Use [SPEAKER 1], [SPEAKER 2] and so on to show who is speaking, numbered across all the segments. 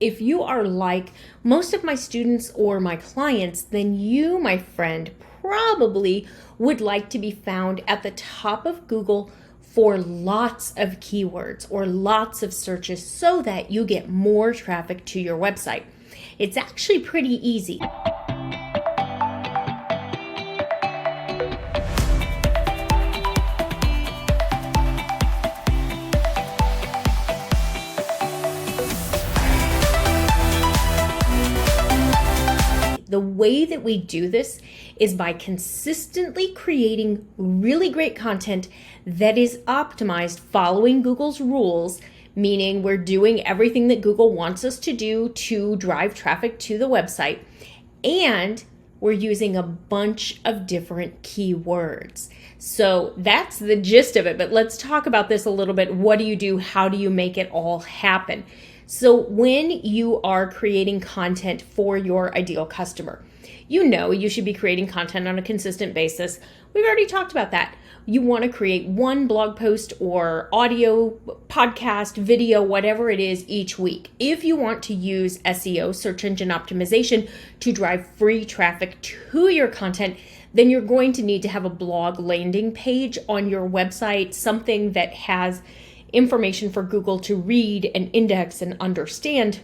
[SPEAKER 1] If you are like most of my students or my clients, then you, my friend, probably would like to be found at the top of Google for lots of keywords or lots of searches so that you get more traffic to your website. It's actually pretty easy. The way that we do this is by consistently creating really great content that is optimized following Google's rules, meaning we're doing everything that Google wants us to do to drive traffic to the website, and we're using a bunch of different keywords. So that's the gist of it, but let's talk about this a little bit. What do you do? How do you make it all happen? So when you are creating content for your ideal customer, you know you should be creating content on a consistent basis. We've already talked about that. You want to create one blog post or audio, podcast, video, whatever it is each week. If you want to use SEO, search engine optimization, to drive free traffic to your content, then you're going to need to have a blog landing page on your website, something that has information for Google to read and index and understand,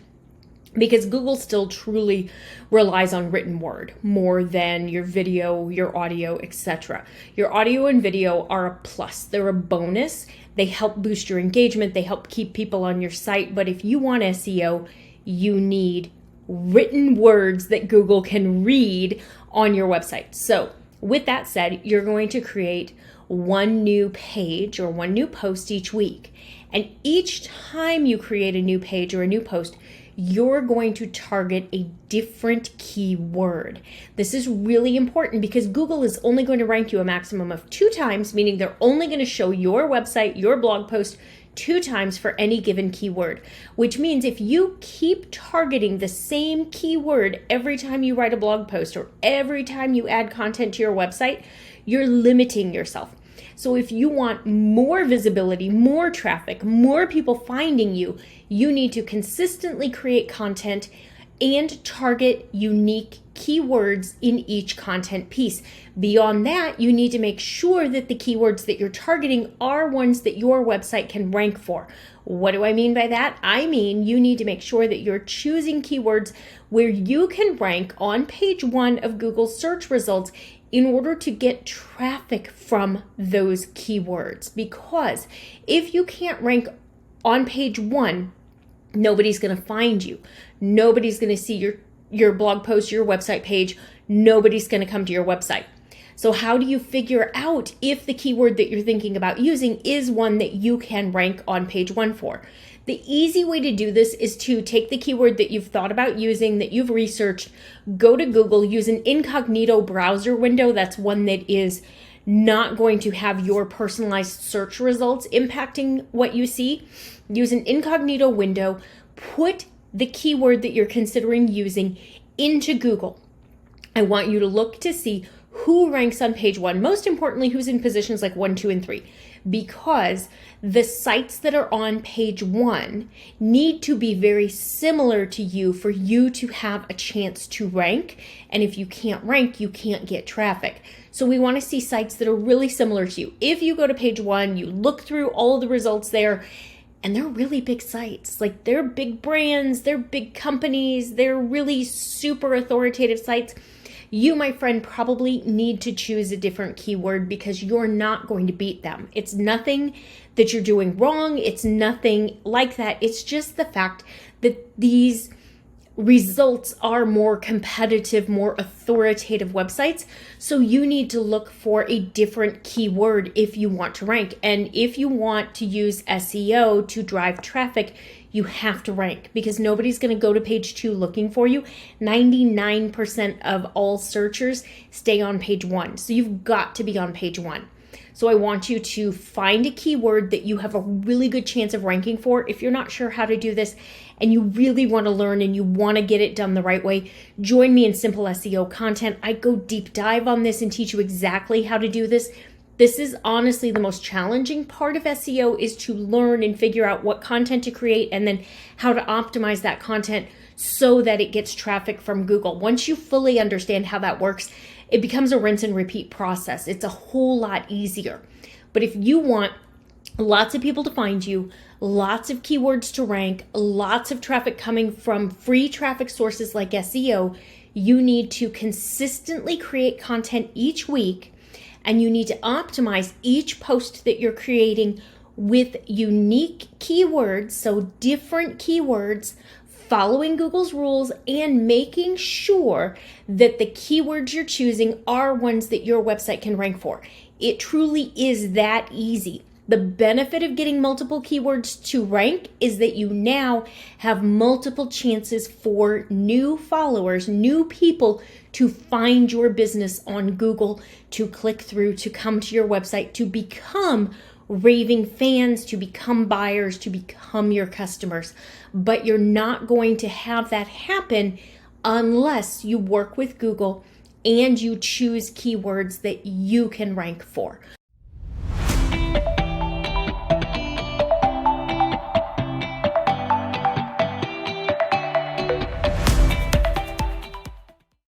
[SPEAKER 1] because Google still truly relies on written word more than your video, your audio, etc. Your audio and video are a plus. They're a bonus. They help boost your engagement. They help keep people on your site. But if you want SEO, you need written words that Google can read on your website. So with that said, you're going to create one new page or one new post each week. And each time you create a new page or a new post, you're going to target a different keyword. This is really important because Google is only going to rank you a maximum of 2 times, meaning they're only going to show your website, your blog post 2 times for any given keyword, which means if you keep targeting the same keyword every time you write a blog post or every time you add content to your website, you're limiting yourself. So if you want more visibility, more traffic, more people finding you, you need to consistently create content and target unique keywords in each content piece. Beyond that, you need to make sure that the keywords that you're targeting are ones that your website can rank for. What do I mean by that? I mean, you need to make sure that you're choosing keywords where you can rank on page 1 of Google search results in order to get traffic from those keywords. Because if you can't rank on page 1, nobody's going to find you. Nobody's going to see your blog post, your website page. Nobody's going to come to your website. So how do you figure out if the keyword that you're thinking about using is one that you can rank on page 1 for? The easy way to do this is to take the keyword that you've thought about using, that you've researched, go to Google, use an incognito browser window. That's one that is not going to have your personalized search results impacting what you see. Use an incognito window, put the keyword that you're considering using into Google. I want you to look to see who ranks on page 1, most importantly, who's in positions like 1, 2, and 3, because the sites that are on page 1 need to be very similar to you for you to have a chance to rank. And if you can't rank, you can't get traffic. So we want to see sites that are really similar to you. If you go to page 1, you look through all of the results there, and they're really big sites. Like, they're big brands, they're big companies, they're really super authoritative sites. You, my friend, probably need to choose a different keyword because you're not going to beat them. It's nothing that you're doing wrong. It's nothing like that. It's just the fact that these results are more competitive, more authoritative websites. So you need to look for a different keyword if you want to rank. And if you want to use SEO to drive traffic, you have to rank because nobody's going to go to page 2 looking for you. 99% of all searchers stay on page 1. So you've got to be on page 1. So I want you to find a keyword that you have a really good chance of ranking for. If you're not sure how to do this and you really want to learn and you want to get it done the right way, join me in Simple SEO Content. I go deep dive on this and teach you exactly how to do this. This is honestly the most challenging part of SEO, is to learn and figure out what content to create and then how to optimize that content so that it gets traffic from Google. Once you fully understand how that works, it becomes a rinse and repeat process. It's a whole lot easier. But if you want lots of people to find you, lots of keywords to rank, lots of traffic coming from free traffic sources like SEO, you need to consistently create content each week, and you need to optimize each post that you're creating with unique keywords, so different keywords, following Google's rules and making sure that the keywords you're choosing are ones that your website can rank for. It truly is that easy. The benefit of getting multiple keywords to rank is that you now have multiple chances for new followers, new people to find your business on Google, to click through, to come to your website, to become raving fans, to become buyers, to become your customers. But you're not going to have that happen unless you work with Google and you choose keywords that you can rank for.